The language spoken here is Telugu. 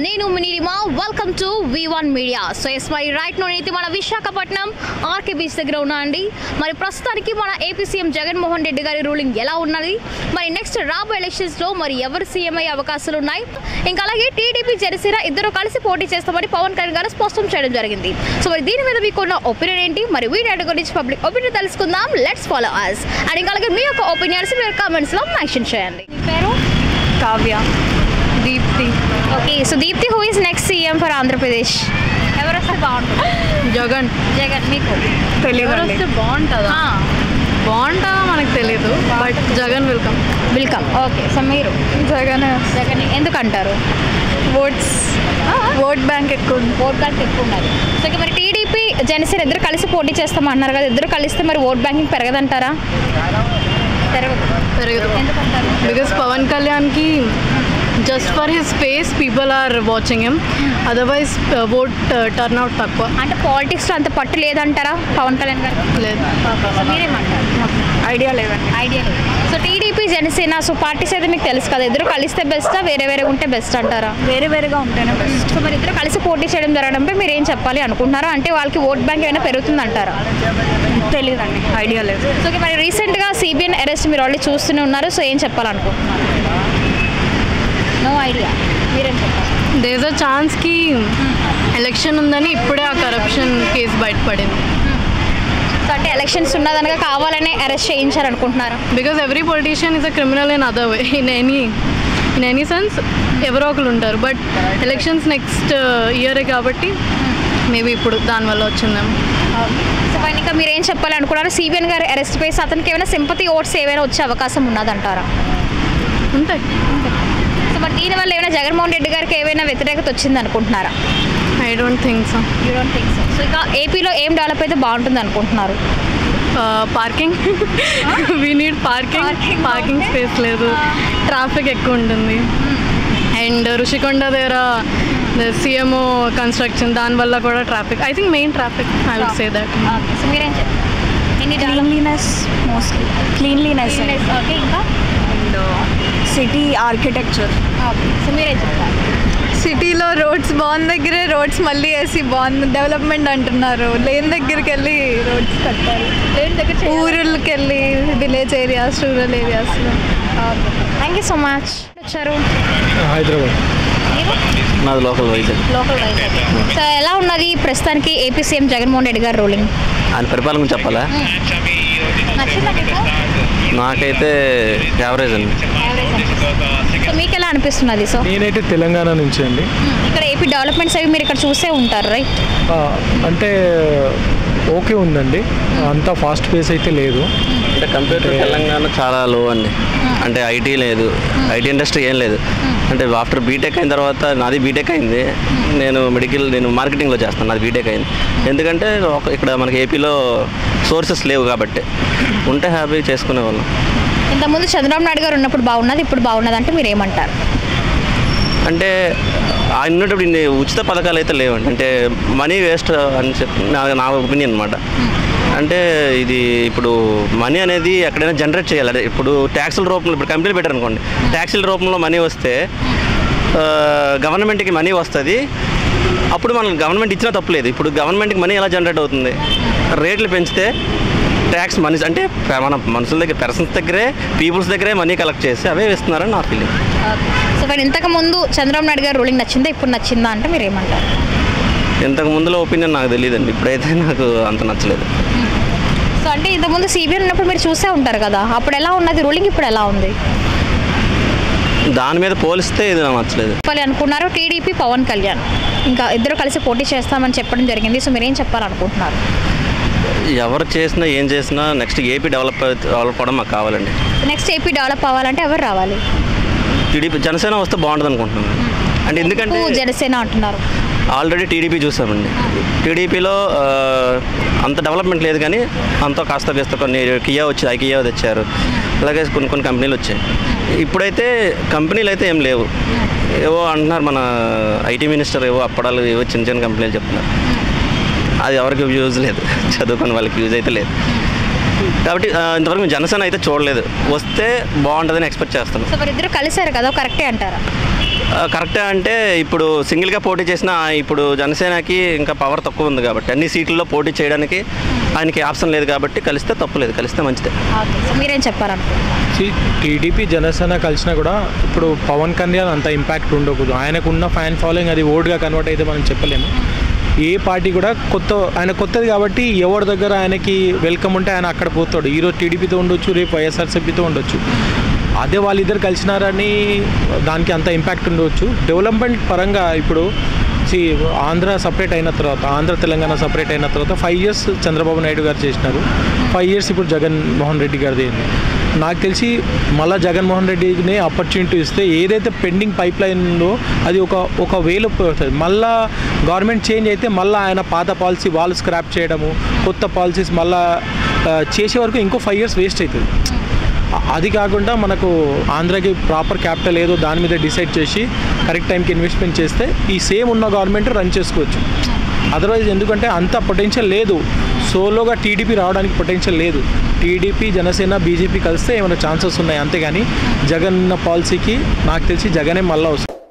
నేను మినిమా welcome to V1 media. So yes మరి రైట్ నో అయితే మన విశాఖపట్నం ఆర్కే బీచ్ దగ్గర ఉన్నా అండి. మరి ప్రస్తుతానికి మన ఏపీ సీఎం జగన్మోహన్ రెడ్డి గారి రూలింగ్ ఎలా ఉన్నది, మరి నెక్స్ట్ రాబోయే ఎలక్షన్స్లో మరి ఎవరు సీఎం అయ్యే అవకాశాలు ఉన్నాయి, ఇంకా అలాగే టీడీపీ జనసేన ఇద్దరు కలిసి పోటీ చేస్తామని పవన్ కళ్యాణ్ గారు స్పష్టం చేయడం జరిగింది. సో మరి దీని మీద మీకున్న ఒపీనియన్ ఏంటి, మరి వీటి గురించి పబ్లిక్ ఒపీనియన్ తెలుసుకుందాం. Let's follow us. అండ్ ఇంకా అలాగే మీ యొక్క ఒపీనియన్స్ మీరు కామెంట్స్లో మెన్షన్ చేయండి. మీ పేరు? Kavya. Deepti. Okay, so Deepti who is next CM for Andhra Pradesh? ఎవరు వస్తే బాగుంటుంది? జగన్. జగన్. మీకు తెలియదు. బాగుంటుందా మనకు తెలీదు, but Jagan welcome. Okay, so మీరు జగన్. జగన్ ఎందుకు అంటారు? ఓట్ బ్యాంక్ ఎక్కువ ఉంది. ఓట్ బ్యాంక్ ఎక్కువ ఉన్నది. సో ఇక మరి టీడీపీ జనసేన ఇద్దరు కలిసి పోటీ చేస్తామన్నారు కదా, ఇద్దరు కలిస్తే మరి ఓట్ బ్యాంకింగ్ పెరగదంటారా? పెరగదు. ఎందుకంటారు? బికాస్ పవన్ కళ్యాణ్కి just for his face people are watching him, otherwise vote turnout తక్కువ. అంటే పాలిటిక్స్లో అంత పట్టు లేదంటారా పవన్ కళ్యాణ్ గారు? లేదు. సో మీరేమంటారు? ఐడియా లేదండి. ఐడియా లేదు. So TDP Janasena so parties అయితే మీకు తెలుసు కదా, ఇద్దరు కలిస్తే బెస్టా వేరే ఉంటే బెస్ట్ అంటారా? వేరేగా ఉంటేనే బెస్ట్. సో మరి ఇద్దరు కలిసి పోటీ చేయడం జరగడంపై మీరు ఏం చెప్పాలి అనుకుంటున్నారా? అంటే వాళ్ళకి ఓట్ బ్యాంక్ ఏమైనా పెరుగుతుంది అంటారా? తెలీదండి, ఐడియా లేదు. సో మరి రీసెంట్గా సిబిఎన్ అరెస్ట్ మీరు ఆల్రెడీ చూస్తూనే ఉన్నారు. సో ఏం చెప్పాలనుకుంటున్నారు? No idea. మీరేం చెప్పాలి? దేర్ ఇస్ అ ఛాన్స్కి ఎలక్షన్ ఉందని ఇప్పుడే ఆ కరప్షన్ కేసు బయటపడింది. సో అంటే ఎలక్షన్స్ ఉన్నదనగా కావాలనే అరెస్ట్ చేయించారనుకుంటున్నారా? Because every politician is a criminal in other way, in any sense ఎవరో ఒకరు ఉంటారు. బట్ ఎలక్షన్స్ నెక్స్ట్ ఇయరే కాబట్టి మేబీ ఇప్పుడు దానివల్ల వచ్చిందేమో. సో పైన ఇంకా మీరు ఏం చెప్పాలి అనుకున్నారు? సిబిఎన్ గారు అరెస్ట్ చేసి అతనికి ఏమైనా సింపతి ఓట్స్ ఏమైనా వచ్చే అవకాశం ఉన్నదంటారా? ఉంటాయి. సో మరి దీనివల్ల ఏమైనా జగన్మోహన్ రెడ్డి గారికి ఏమైనా వ్యతిరేకత వచ్చింది అనుకుంటున్నారా? I don't think so. You don't think so. So ఇక ఏపీలో ఏం డెవలప్ అయితే బాగుంటుంది అనుకుంటున్నారు? Parking. We need parking space లేదు, ట్రాఫిక్ ఎక్కువ ఉంటుంది. అండ్ రుషికొండ దగ్గర సిఎంఓ కన్స్ట్రక్షన్, దానివల్ల కూడా traffic, I think main traffic, I would say that. So మీరేం చెప్తారు? Cleanliness, mostly cleanliness. ఓకే, ఇంకా and city architecture. Okay, so మీరేం చెప్తారు? సిటీలో రోడ్స్ బాగున్న దగ్గరే రోడ్స్ మళ్ళీ వేసి బాగుంది డెవలప్మెంట్ అంటున్నారు. లేని దగ్గరికి వెళ్ళి రోడ్స్ కట్టారు. ఊరులకి వెళ్ళి విలేజ్ ఏరియాస్, రూరల్ ఏరియాస్లో. Thank you so much. వచ్చారు హైదరాబాద్. నాది లోకల్ వైజాగ్. సో ఎలా ఉన్నది ప్రస్తుతానికి ఏపీ సీఎం జగన్మోహన్ రెడ్డి గారు రూలింగ్? ఆయన పరిపాలన చెప్పాలా? నాకైతే యావరేజ్ అండి. సో మీకు ఎలా అనిపిస్తున్నది? సో నేనైతే తెలంగాణ నుంచి అండి. ఇక్కడ ఏపీ డెవలప్మెంట్స్ అవి మీరు ఇక్కడ చూసే ఉంటారు రైట్? అంటే ఓకే ఉందండి, అంత ఫాస్ట్ పేస్ అయితే లేదు. అంటే కంపేర్ టు తెలంగాణ చాలా లో అండి. అంటే ఐటీ లేదు, ఐటీ ఇండస్ట్రీ ఏం లేదు. అంటే ఆఫ్టర్ బీటెక్ అయిన తర్వాత, నాది బీటెక్ అయింది, నేను మార్కెటింగ్లో చేస్తాను, నాది బీటెక్ అయింది. ఎందుకంటే ఇక్కడ మనకి ఏపీలో సోర్సెస్ లేవు కాబట్టి, ఉంటే హ్యాపీ చేసుకునే వాళ్ళం. ఇంతకుముందు చంద్రబాబు నాయుడు గారు ఉన్నప్పుడు బాగున్నది, ఇప్పుడు బాగున్నది అంటే మీరు ఏమంటారు? అంటే ఆయన ఉన్నప్పుడు ఇన్ని ఉచిత పథకాలు అయితే లేవండి. అంటే మనీ వేస్ట్ అని చెప్పి నా ఒపీనియన్ అనమాట. అంటే ఇది ఇప్పుడు మనీ అనేది ఎక్కడైనా జనరేట్ చేయాలి. అదే ఇప్పుడు ట్యాక్సుల రూపంలో, ఇప్పుడు కంపెనీలు పెట్టారు అనుకోండి, ట్యాక్సుల రూపంలో మనీ వస్తే గవర్నమెంట్కి మనీ వస్తుంది. అప్పుడు మనం గవర్నమెంట్ ఇచ్చినా తప్పులేదు. ఇప్పుడు గవర్నమెంట్కి మనీ ఎలా జనరేట్ అవుతుంది? రేట్లు పెంచితే ట్యాక్స్ మనీ, అంటే మన మనుషుల దగ్గర, పర్సన్స్ దగ్గరే, పీపుల్స్ దగ్గరే మనీ కలెక్ట్ చేసి అవే వేస్తున్నారని నా ఫీలింగ్. సో మరి ఇంతకుముందు చంద్రబాబు నాయుడు గారు రూలింగ్ నచ్చిందా, ఇప్పుడు నచ్చిందా అంటే మీరు ఏమంటారు? ఇంతకు ముందులో ఒపీనియన్ నాకు తెలియదండి, ఇప్పుడైతే నాకు అంత నచ్చలేదు. సో అంటే ఇంతకుముందు సిబిఎన్ ఉన్నప్పుడు మీరు చూసే ఉంటారు కదా, అప్పుడు ఎలా ఉన్నది రూలింగ్, ఇప్పుడు ఎలా ఉంది? దాని మీద పోలిస్తే ఇది నాకు నచ్చలేదు. అనుకున్నారు టీడీపీ పవన్ కళ్యాణ్ ఇంకా ఇద్దరు కలిసి పోటీ చేస్తామని చెప్పడం జరిగింది. సో మీరేం చెప్పాలనుకుంటున్నారు? ఎవరు చేసినా ఏం చేసినా నెక్స్ట్ ఏపీ డెవలప్ అవ్వడం మాకు కావాలండి. నెక్స్ట్ ఏపీ డెవలప్ అవ్వాలంటే ఎవరు రావాలి? టీడీపీ, జనసేన వస్తే బాగుంటుంది అనుకుంటున్నాను. అంటే ఎందుకంటే జనసేన అంటున్నారు, ఆల్రెడీ టీడీపీ చూసామండి. టీడీపీలో అంత డెవలప్మెంట్ లేదు, కానీ అంతా కాస్త వేస్తే కొన్ని కియా వచ్చి కియా తెచ్చారు, అలాగే కొన్ని కంపెనీలు వచ్చాయి. ఇప్పుడైతే కంపెనీలు అయితే ఏం లేవు. ఏవో అంటున్నారు, మన ఐటీ మినిస్టర్ ఏవో అప్పడాలు ఏవో చిన్న కంపెనీలు చెప్తున్నారు. అది ఎవరికి యూజ్ లేదు, చదువుకున్న వాళ్ళకి యూజ్ అయితే లేదు. కాబట్టి ఇంతవరకు జనసేన అయితే చూడలేదు, వస్తే బాగుంటుందని ఎక్స్పెక్ట్ చేస్తాను. సో మరి ఇద్దరు కలిసారు కదా, కరెక్టే అంటారా? కరెక్టే అంటే ఇప్పుడు సింగిల్గా పోటీ చేసిన ఇప్పుడు జనసేనకి ఇంకా పవర్ తక్కువ ఉంది కాబట్టి అన్ని సీట్లలో పోటీ చేయడానికి ఆయనకి ఆప్షన్ లేదు కాబట్టి కలిస్తే తప్పు లేదు, కలిస్తే మంచిదే. సో మీరేం చెప్పారనుకుంటున్నారు? టీడీపీ జనసేన కలిసినా కూడా ఇప్పుడు పవన్ కళ్యాణ్ అంత ఇంపాక్ట్ ఉండకూడదు. ఆయనకున్న ఫ్యాన్ ఫాలోయింగ్ అది ఓట్గా కన్వర్ట్ అయితే మనం చెప్పలేము. ఏ పార్టీ కూడా ఆయన కొత్తది కాబట్టి ఎవరి దగ్గర ఆయనకి వెల్కమ్ ఉంటే ఆయన అక్కడ పోతాడు. ఈరోజు టీడీపీతో ఉండొచ్చు, రేపు వైఎస్ఆర్సీపీతో ఉండొచ్చు. అదే వాళ్ళిద్దరు కలిసినారని దానికి అంత ఇంపాక్ట్ ఉండవచ్చు. డెవలప్మెంట్ పరంగా ఇప్పుడు ఆంధ్ర సపరేట్ అయిన తర్వాత, ఆంధ్ర తెలంగాణ సపరేట్ అయిన తర్వాత 5 years చంద్రబాబు నాయుడు గారు చేసినారు, 5 years ఇప్పుడు జగన్మోహన్ రెడ్డి గారిది అయింది. నాకు తెలిసి మళ్ళీ జగన్మోహన్ రెడ్డిని ఆపర్చునిటీ ఇస్తే ఏదైతే పెండింగ్ పైప్ లైన్ ఉందో అది ఒక వేలో పోతుంది. మళ్ళీ గవర్నమెంట్ చేంజ్ అయితే మళ్ళీ ఆయన పాత పాలసీ వాళ్ళు స్క్రాప్ చేయడము, కొత్త పాలసీస్ మళ్ళీ చేసే వరకు ఇంకో 5 years వేస్ట్ అవుతుంది. అది కాకుండా మనకు ఆంధ్రాకి ప్రాపర్ క్యాపిటల్ ఏదో దాని మీద డిసైడ్ చేసి కరెక్ట్ టైంకి ఇన్వెస్ట్మెంట్ చేస్తే ఈ సేమ్ ఉన్న గవర్నమెంట్ రన్ చేసుకోవచ్చు. అదర్వైజ్ ఎందుకంటే అంత పొటెన్షియల్ లేదు, సోలోగా టీడీపీ రావడానికి పొటెన్షియల్ లేదు. టీడీపీ జనసేన బీజేపీ కలిస్తే ఏమైనా ఛాన్సెస్ ఉన్నాయి, అంతేగాని జగన్ పాలసీకి నాకు తెలిసి జగనే మళ్ళీ వస్తుంది.